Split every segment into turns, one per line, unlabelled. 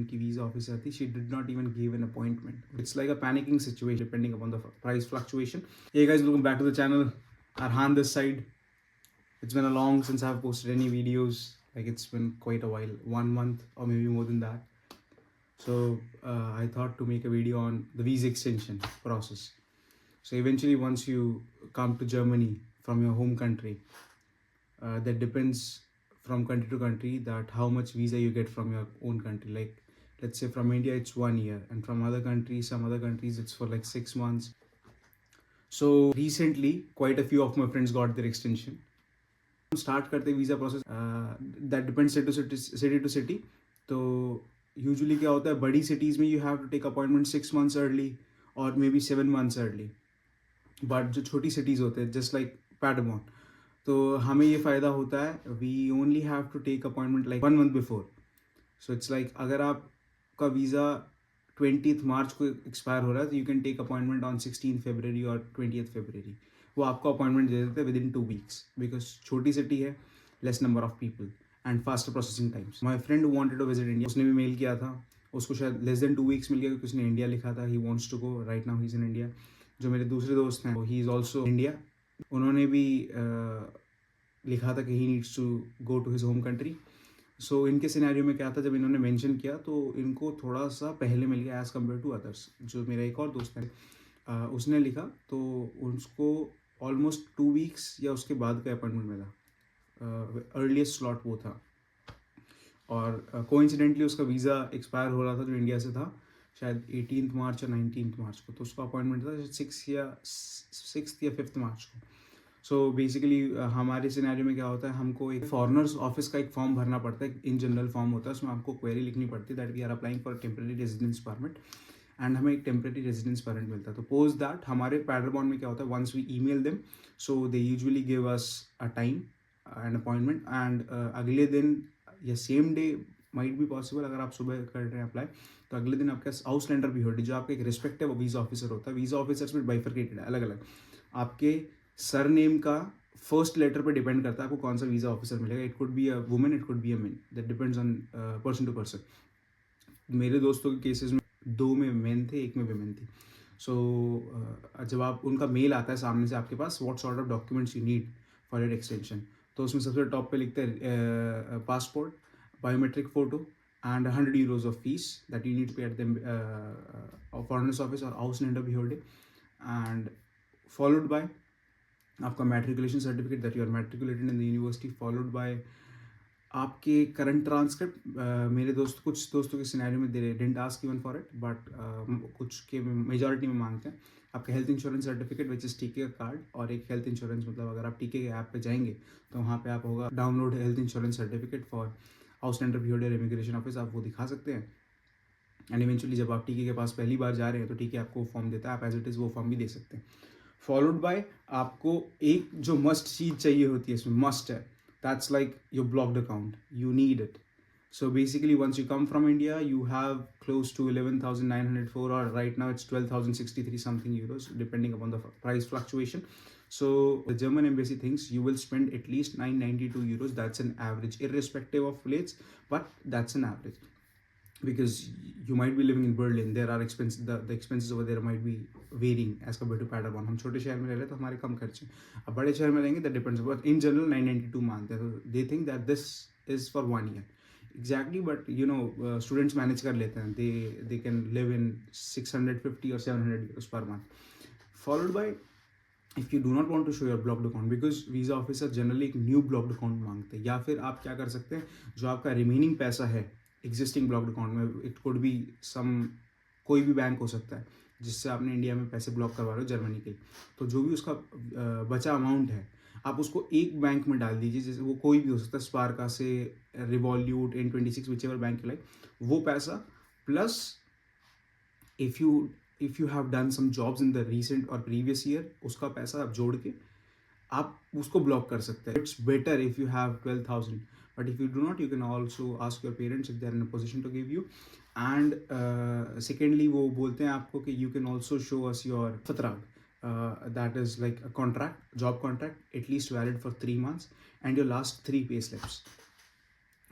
उनकी visa officer थी, she did not even give an appointment. It's like a panicking situation depending upon the price fluctuation. Hey guys, welcome back to the channel. Arhaan this side. It's been a long since I've posted any videos. Like it's been quite a while, 1 month or maybe more than that. So I thought to make a video on the visa extension process. So eventually once you come to Germany from your home country, that depends from country to country that how much visa you get from your own country. Like let's say from India it's 1 year, and from other countries, some other countries it's for like 6 months. So recently quite a few of my friends got their extension. Start करते visa process, that depends city to city. तो usually क्या होता है, बड़ी cities में you have to take appointment 6 months early और maybe 7 months early. But जो छोटी सिटीज़ होते हैं जस्ट लाइक पैडरबॉर्न, तो हमें ये फ़ायदा होता है, we only have to take appointment like 1 month before. So it's like अगर आपका वीज़ा 20th मार्च को एक्सपायर हो रहा है तो you can take appointment on 16th फरवरी और 20th फरवरी. वो आपको अपॉइंटमेंट दे देते हैं विद इन 2 weeks, बिकॉज छोटी सिटी है, less number of people and faster processing times. My friend wanted to visit India, उसने भी मेल किया था, उसको शायद लेस देन 2 weeks मिल गया क्योंकि उसने इंडिया लिखा था. He wants to go, right now he is in India. जो मेरे दूसरे दोस्त हैं ही इज़ ऑल्सो इंडिया. उन्होंने भी लिखा था कि he needs to go to his home country. So इनके सिनेरियो में क्या था, जब इन्होंने मेंशन किया तो इनको थोड़ा सा पहले मिल गया एज़ कम्पेयर टू अदर्स. जो मेरा एक और दोस्त है उसने लिखा तो उसको ऑलमोस्ट 2 weeks या उसके बाद का अपॉइंटमेंट मिला. अर्लीस्ट स्लॉट वो था, और कोइंसिडेंटली उसका वीज़ा एक्सपायर हो रहा था जो इंडिया से था शायद 18th मार्च या 19th मार्च को. तो उसका अपॉइंटमेंट था 6th या 5th मार्च को. सो बेसिकली हमारे सिनेरियो में क्या होता है, हमको एक फॉरनर्स ऑफिस का एक फॉर्म भरना पड़ता है, इन जनरल फॉर्म होता है, उसमें आपको क्वेरी लिखनी पड़ती है that we are applying for temporary residence permit, and हमें एक टेम्प्रेरी रेजिडेंस परमिट मिलता है. तो पोस्ट दैट हमारे पैडरबॉर्न में क्या होता है, once we email them so they usually give us a time and appointment, and अगले दिन या same day might be possible अगर आप सुबह कर रहे हैं अप्लाई, तो अगले दिन आपके Ausländerbehörde जो आपका एक रिस्पेक्टिव वीज़ा ऑफिसर होता है. वीज़ा ऑफिसर्स में बाइफरकेटेड है, अलग अलग. आपके सर नेम का फर्स्ट लेटर पे डिपेंड करता है आपको कौन सा वीज़ा ऑफिसर मिलेगा. It could be a women, it could be a man, that depends on person to person. मेरे दोस्तों के केसेस में 2 में मेन थे, 1 में विमेन थी. सो जब आप उनका मेल आता है सामने से आपके पास, what sort of documents you need for your extension, तो उसमें सबसे टॉप पे लिखते हैं passport, biometric photo and 100 euros of fees that you need pay at the foreigners office और Ausländerbehörde, एंड फॉलोड बाय आपका matriculation certificate that you are matriculated in the university, followed by आपके current transcript. मेरे कुछ दोस्तों के scenario में they didn't ask even for it, but कुछ के मेजॉरिटी में मांगते हैं आपका health insurance certificate which is टीके का कार्ड, और एक हेल्थ इंश्योरेंस, मतलब अगर आप टीके के ऐप पे जाएंगे तो वहाँ पे आप होगा download health insurance certificate for Ausländerbehörde immigration office, आप वो दिखा सकते हैं. एंड इवेंचुअली जब आप टीके के पास पहली बार जा रहे हैं तो टीके आपको फॉर्म देता है, आप एज इट इज़ वो फॉर्म भी दे सकते हैं. फॉलोड बाय आपको एक जो मस्ट चीज़ चाहिए होती है, इसमें मस्ट है, that's like your blocked account, you need it. So basically once you come from India you have close to 11,904, or right now it's 12,063 something euros depending upon the price fluctuation. So the German embassy thinks you will spend at least 992 euros. That's an average irrespective of plates, but that's an average because you might be living in Berlin. There are expenses, the expenses over there might be varying as compared to Paderborn. हम छोटे शहर में रह रहे हैं तो हमारे कम खर्चे, अब बड़े शहर में रहेंगे that depends, but in general 992 मानते हैं. तो they think that this is for 1 year exactly, but you know students manage कर लेते हैं, they can live in 650 or 700 euros per month. Followed by if you do not want to show your blocked account, because visa officer generally एक new blocked account मांगते हैं, या फिर आप क्या कर सकते हैं, जो आपका रिमेनिंग पैसा है एग्जिस्टिंग ब्लॉक्ड अकाउंट में, इट कुड बी सम कोई भी बैंक हो सकता है जिससे आपने इंडिया में पैसे ब्लॉक करवा रहे हो जर्मनी के, तो जो भी उसका बचा अमाउंट है आप उसको एक बैंक में डाल दीजिए, जैसे वो कोई भी हो सकता है, स्पार्का से, Revolut, N26, whichever bank like, वो पैसा plus if you have done some jobs in the recent और प्रीवियस ईयर, उसका पैसा आप जोड़ के आप उसको ब्लॉक कर सकते हैं. It's better if you have 12,000, but if you do not you can also ask your parents if they are in a position to give you. And secondly वो बोलते हैं आपको कि you can also show us your फतराग, that is like a contract, job contract, at least valid for 3 months, and your last 3 pay slips.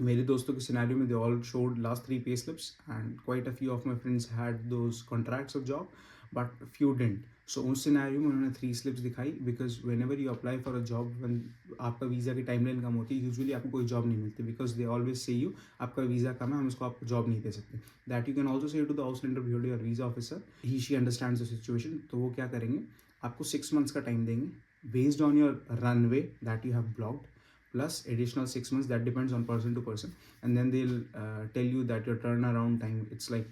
मेरे दोस्तों के scenario में they all showed last 3 pay slips and quite a few of my friends had those contracts of job but few didn't. So उस scenario में उन्होंने 3 slips दिखाई because whenever you apply for a job one आपका visa की timeline कम होती है usually आपको कोई जॉब नहीं मिलती because they always say you आपका वीज़ा कम है हम इसको आपको जॉब नहीं दे सकते. That you can also say to the Ausländerbehörde और visa officer he she understands the situation. तो वो क्या करेंगे आपको 6 months का टाइम देंगे based on your runway that you have blocked plus additional 6 months that depends on person to person, and then they'll tell you that your turnaround time it's like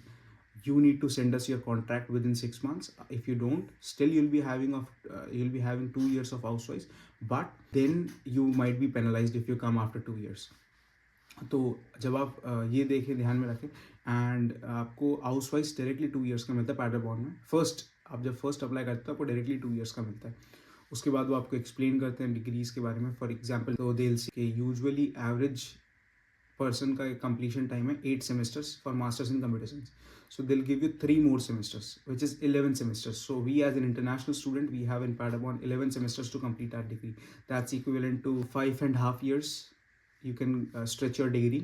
you need to send us your contract within 6 months. If you don't, still you'll be having 2 years of housewives, but then you might be penalized if you come after 2 years. तो जब आप ये देखें ध्यान में रखें and आपको house wise directly 2 years का मिलता है पैडरबॉर्न में. आप जब फर्स्ट अप्लाई करते हो आपको डायरेक्टली 2 years का मिलता है. उसके बाद वो आपको एक्सप्लेन करते हैं डिग्रीज के बारे में. फॉर एग्जाम्पल तो देल के यूजुअली एवरेज पर्सन का कंप्लीशन टाइम है 8 semesters for masters in computer science. So they'll give you 3 more semesters, which is 11 semesters. So we as an international student, we have in Paderborn 11 semesters to complete our degree. That's equivalent to 5.5 years. You can stretch your degree.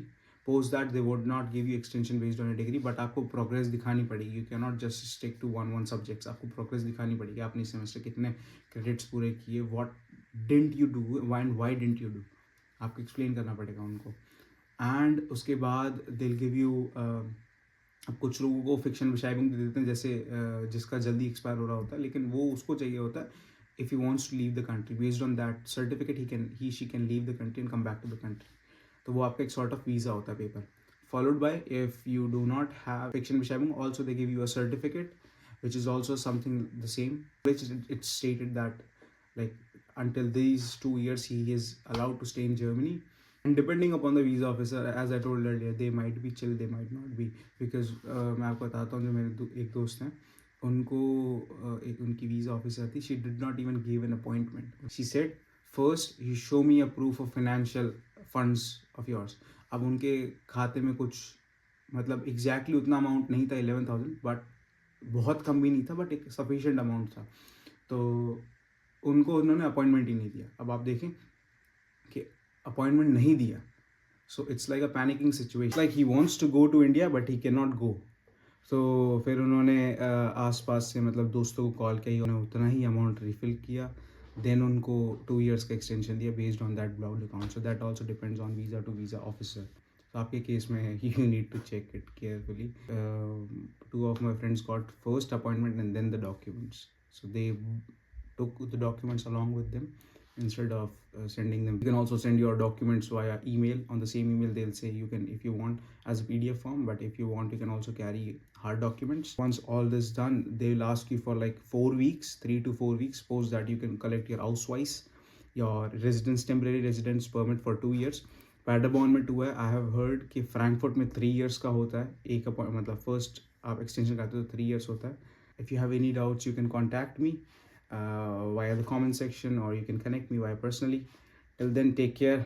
Post that they would not give you extension based on a degree, but आपको progress दिखानी पड़ेगी. You cannot just stick to one subjects. आपको progress दिखानी पड़ेगी. आपने semester कितने credits पूरे किए, what didn't you do and why didn't you do. आपको explain करना पड़ेगा उनको. And उसके बाद they'll give you अब कुछ लोगों को फिक्शन विशाइबिंग दे देते हैं जैसे जिसका जल्दी एक्सपायर हो रहा होता है लेकिन वो उसको चाहिए होता है if you wants to leave the country based on that certificate he she can leave the country and come back to the country. तो वो आपका एक सॉर्ट ऑफ वीज़ा होता है paper followed by if you do not have fiction विशाइबिंग also they give you a certificate which is also something the same which it's stated that like until these 2 years he is allowed to stay in Germany. And depending upon the visa officer, as I told earlier, they might be chill, they might not be. Because मैं आपको बताता हूँ जो मेरे एक दोस्त हैं उनको एक उनकी वीज़ा ऑफिसर थी. She did not even give an appointment. She said first you show me a proof of financial funds of yours. अब उनके खाते में कुछ मतलब एग्जैक्टली उतना अमाउंट नहीं था 11,000 बट बहुत कम भी नहीं था बट एक सफिशिएंट अमाउंट था. तो उनको उन्होंने अपॉइंटमेंट ही नहीं दिया. अब आप देखें कि अपॉइंटमेंट नहीं दिया. So it's like a panicking situation like he wants to go to India but he can not go. तो फिर उन्होंने आसपास से मतलब दोस्तों को कॉल किया. उन्होंने उतना ही अमाउंट रिफिल किया. देन उनको 2 years का एक्सटेंशन दिया based on that blocked account. So that also depends on visa to visa officer. तो आपके केस में you need to check it carefully. 2 of my friends got first appointment and then the documents. So they took the documents along with them instead of sending them. You can also send your documents via email. On the same email they'll say you can, if you want, as a PDF form, but if you want you can also carry hard documents. Once all this done, they will ask you for like 4 weeks, 3 to 4 weeks. Post that you can collect your Ausweis, your residence, temporary residence permit for 2 years. पैडरबॉर्न में 2 है. I have heard कि Frankfurt में 3 years का होता है. एक मतलब first आप एक्सटेंशन करते हो तो 3 years होता है. If you have any doubts you can contact me via the comment section or you can connect me via personally. Till then, take care.